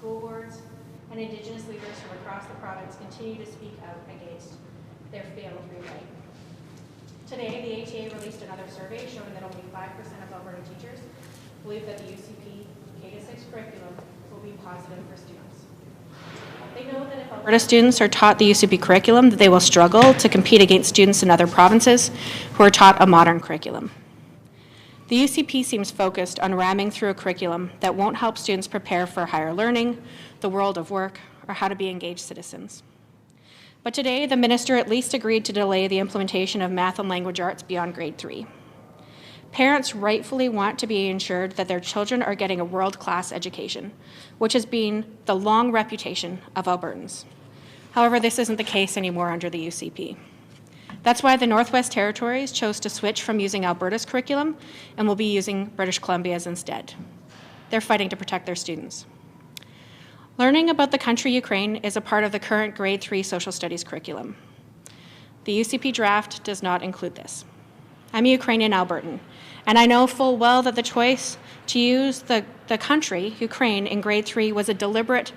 school boards, and Indigenous leaders from across the province continue to speak out against their failed rewrite. Today, the ATA released another survey showing that only 5% of Alberta teachers believe that the UCP K-6 curriculum will be positive for students. They know that if Alberta students are taught the UCP curriculum, that they will struggle to compete against students in other provinces who are taught a modern curriculum. The UCP seems focused on ramming through a curriculum that won't help students prepare for higher learning, the world of work, or how to be engaged citizens. But today, the minister at least agreed to delay the implementation of math and language arts beyond grade 3. Parents rightfully want to be ensured that their children are getting a world-class education, which has been the long reputation of Albertans. However, this isn't the case anymore under the UCP. That's why the Northwest Territories chose to switch from using Alberta's curriculum and will be using British Columbia's instead. They're fighting to protect their students. Learning about the country Ukraine is a part of the current grade 3 social studies curriculum. The UCP draft does not include this. I'm a Ukrainian Albertan, and I know full well that the choice to use the country, Ukraine, in grade 3 was a deliberate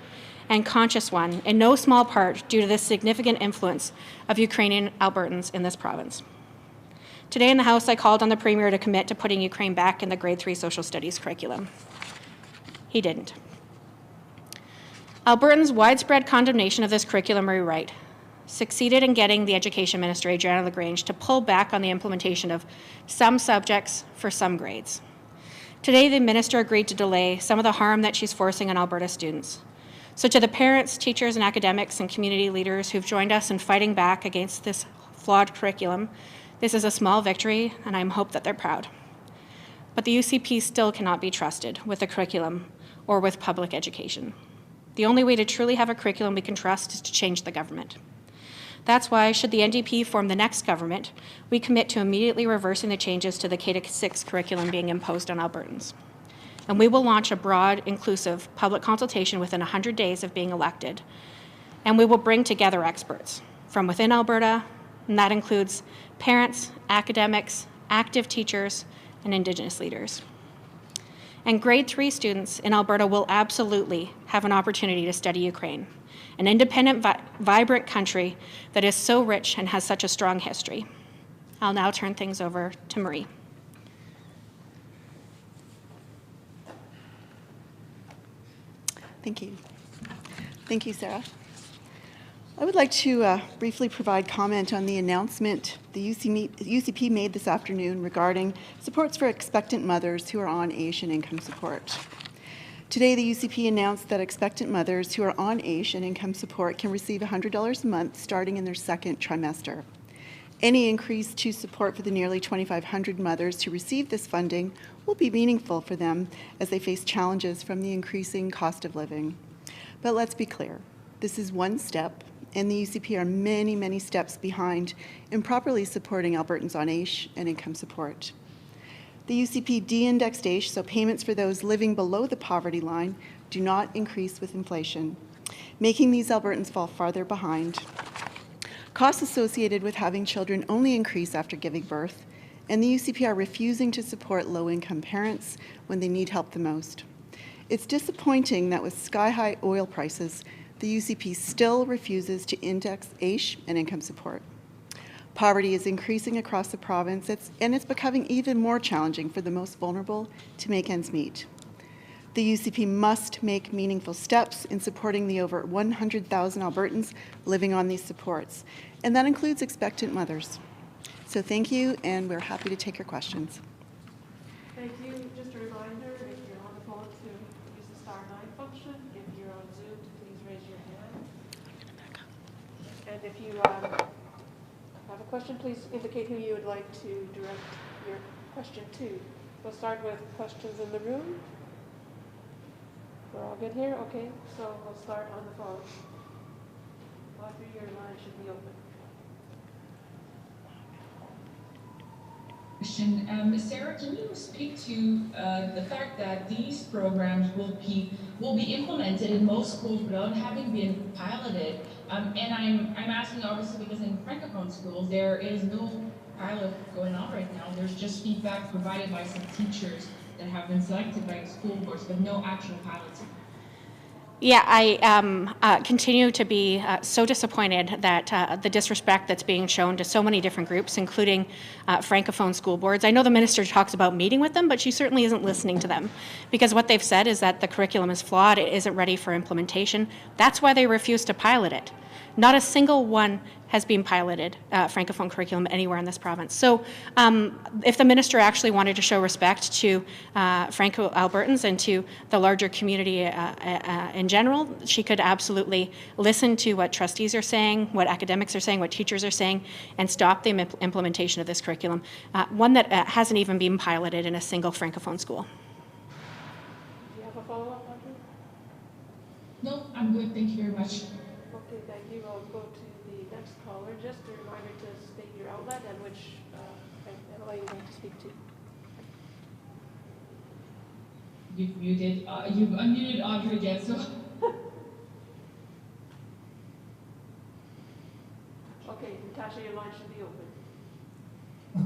and conscious one, in no small part due to the significant influence of Ukrainian Albertans in this province. Today in the House, I called on the Premier to commit to putting Ukraine back in the grade 3 social studies curriculum. He didn't. Albertans' widespread condemnation of this curriculum rewrite succeeded in getting the Education Minister, Adriana LaGrange, to pull back on the implementation of some subjects for some grades. Today, the Minister agreed to delay some of the harm that she's forcing on Alberta students. So to the parents, teachers, and academics and community leaders who've joined us in fighting back against this flawed curriculum, this is a small victory, and I hope that they're proud. But the UCP still cannot be trusted with the curriculum or with public education. The only way to truly have a curriculum we can trust is to change the government. That's why, should the NDP form the next government, we commit to immediately reversing the changes to the K-6 curriculum being imposed on Albertans. And we will launch a broad, inclusive public consultation within 100 days of being elected. And we will bring together experts from within Alberta, and that includes parents, academics, active teachers, and Indigenous leaders. And grade 3 students in Alberta will absolutely have an opportunity to study Ukraine, an independent, vibrant country that is so rich and has such a strong history. I'll now turn things over to Marie. Thank you. Thank you, Sarah. I would like to briefly provide comment on the announcement the UCP made this afternoon regarding supports for expectant mothers who are on AISH and Income Support. Today, the UCP announced that expectant mothers who are on AISH and Income Support can receive $100 a month starting in their second trimester. Any increase to support for the nearly 2,500 mothers who receive this funding will be meaningful for them as they face challenges from the increasing cost of living. But let's be clear, this is one step, and the UCP are many, many steps behind in properly supporting Albertans on AISH and Income Support. The UCP de-indexed AISH, so payments for those living below the poverty line do not increase with inflation, making these Albertans fall farther behind. Costs associated with having children only increase after giving birth, and the UCP are refusing to support low-income parents when they need help the most. It's disappointing that with sky-high oil prices, the UCP still refuses to index AISH and Income Support. Poverty is increasing across the province, and it's becoming even more challenging for the most vulnerable to make ends meet. The UCP must make meaningful steps in supporting the over 100,000 Albertans living on these supports, and that includes expectant mothers. So thank you, and we're happy to take your questions. Thank you. Just a reminder, if you're on the phone, to use the *9 function. If you're on Zoom, please raise your hand. And if you have a question, please indicate who you would like to direct your question to. We'll start with questions in the room. We're all good here? Okay, so we'll start on the phone. Audrey, your line should be open. Sarah, can you speak to the fact that these programs will be implemented in most schools without having been piloted? And I'm asking obviously because in Francophone schools there is no pilot going on right now. There's just feedback provided by some teachers that have been selected by school boards, but no actual pilots. Yeah, I continue to be so disappointed that the disrespect that's being shown to so many different groups, including Francophone school boards. I know the minister talks about meeting with them, but she certainly isn't listening to them, because what they've said is that the curriculum is flawed, it isn't ready for implementation. That's why they refuse to pilot it. Not a single one has been piloted, Francophone curriculum, anywhere in this province. So if the minister actually wanted to show respect to Franco-Albertans and to the larger community in general, she could absolutely listen to what trustees are saying, what academics are saying, what teachers are saying, and stop the implementation of this curriculum, one that hasn't even been piloted in a single Francophone school. Do you have a follow-up, Audrey? No, I'm good. Thank you very much. Okay, thank you. I'll go to the next caller. Just a reminder to state your outlet and which MLA you'd like to speak to. You've muted. You've unmuted Audrey again, so. Okay, Natasha, your line should be open.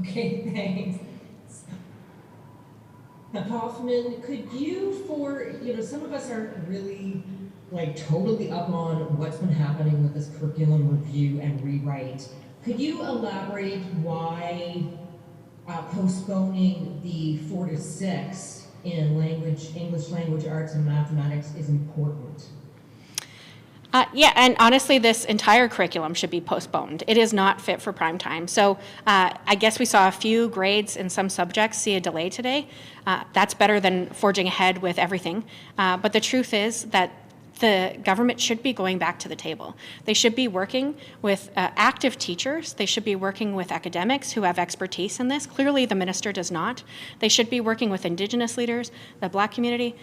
Okay, thanks. Hoffman, could you, some of us aren't really totally up on what's been happening with this curriculum review and rewrite. Could you elaborate why postponing the 4 to 6 in English language arts and mathematics is important? Yeah, and honestly, this entire curriculum should be postponed. It is not fit for prime time. So I guess we saw a few grades in some subjects see a delay today. That's better than forging ahead with everything. But the truth is that the government should be going back to the table. They should be working with active teachers. They should be working with academics who have expertise in this. Clearly, the minister does not. They should be working with Indigenous leaders, the Black community.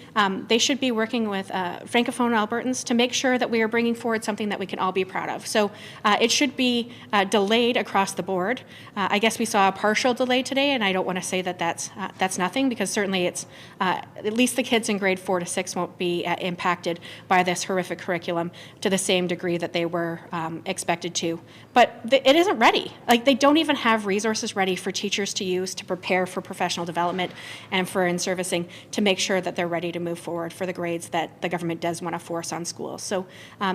They should be working with Francophone Albertans to make sure that we are bringing forward something that we can all be proud of. So it should be delayed across the board. I guess we saw a partial delay today, and I don't want to say that that's nothing, because certainly it's at least the kids in grade 4 to 6 won't be impacted by this horrific curriculum to the same degree that they were expected to. But it isn't ready. They don't even have resources ready for teachers to use to prepare for professional development and for in-servicing to make sure that they're ready to move forward for the grades that the government does want to force on schools. So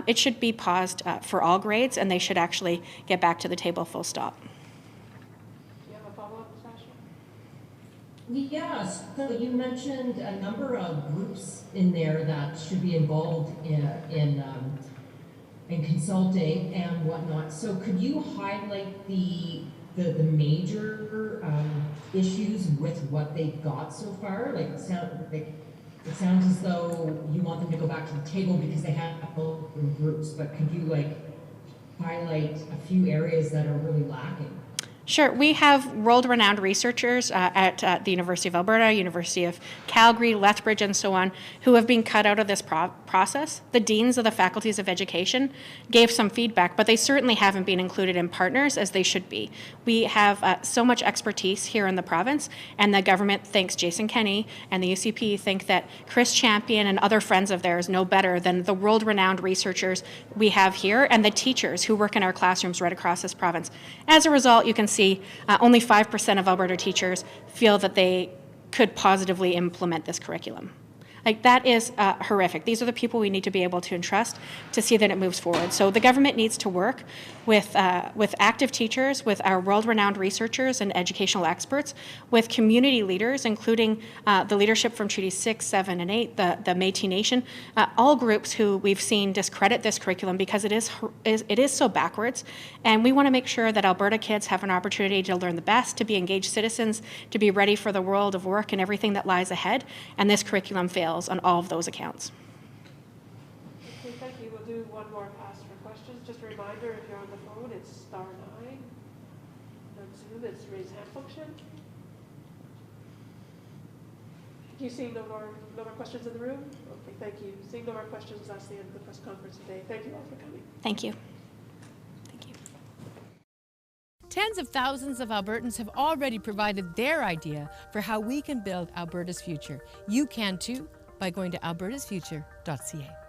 it should be paused for all grades, and they should actually get back to the table full stop. Do you have a follow-up, Natasha? Yes, so you mentioned a number of groups in there that should be involved in consulting and whatnot. So could you highlight the major issues with what they've got so far? It sounds as though you want them to go back to the table because they have both groups, but could you highlight a few areas that are really lacking? Sure. We have world-renowned researchers at the University of Alberta, University of Calgary, Lethbridge, and so on, who have been cut out of this process. The deans of the faculties of education gave some feedback, but they certainly haven't been included in partners as they should be. We have so much expertise here in the province, and the government thinks Jason Kenney and the UCP think that Chris Champion and other friends of theirs know better than the world-renowned researchers we have here and the teachers who work in our classrooms right across this province. As a result, you can see only 5% of Alberta teachers feel that they could positively implement this curriculum. That is horrific. These are the people we need to be able to entrust to see that it moves forward. So the government needs to work with active teachers, with our world-renowned researchers and educational experts, with community leaders, including the leadership from Treaties 6, 7, and 8, the Métis Nation, all groups who we've seen discredit this curriculum because it is so backwards. And we want to make sure that Alberta kids have an opportunity to learn the best, to be engaged citizens, to be ready for the world of work and everything that lies ahead. And this curriculum fails on all of those accounts. Okay, thank you. We'll do one more pass for questions. Just a reminder, if you're on the phone, it's *9. On Zoom, it's raise hand function. Do you see no more questions in the room? Okay, thank you. Seeing no more questions, that's the end of the press conference today. Thank you all for coming. Thank you. Tens of thousands of Albertans have already provided their idea for how we can build Alberta's future. You can too by going to albertasfuture.ca.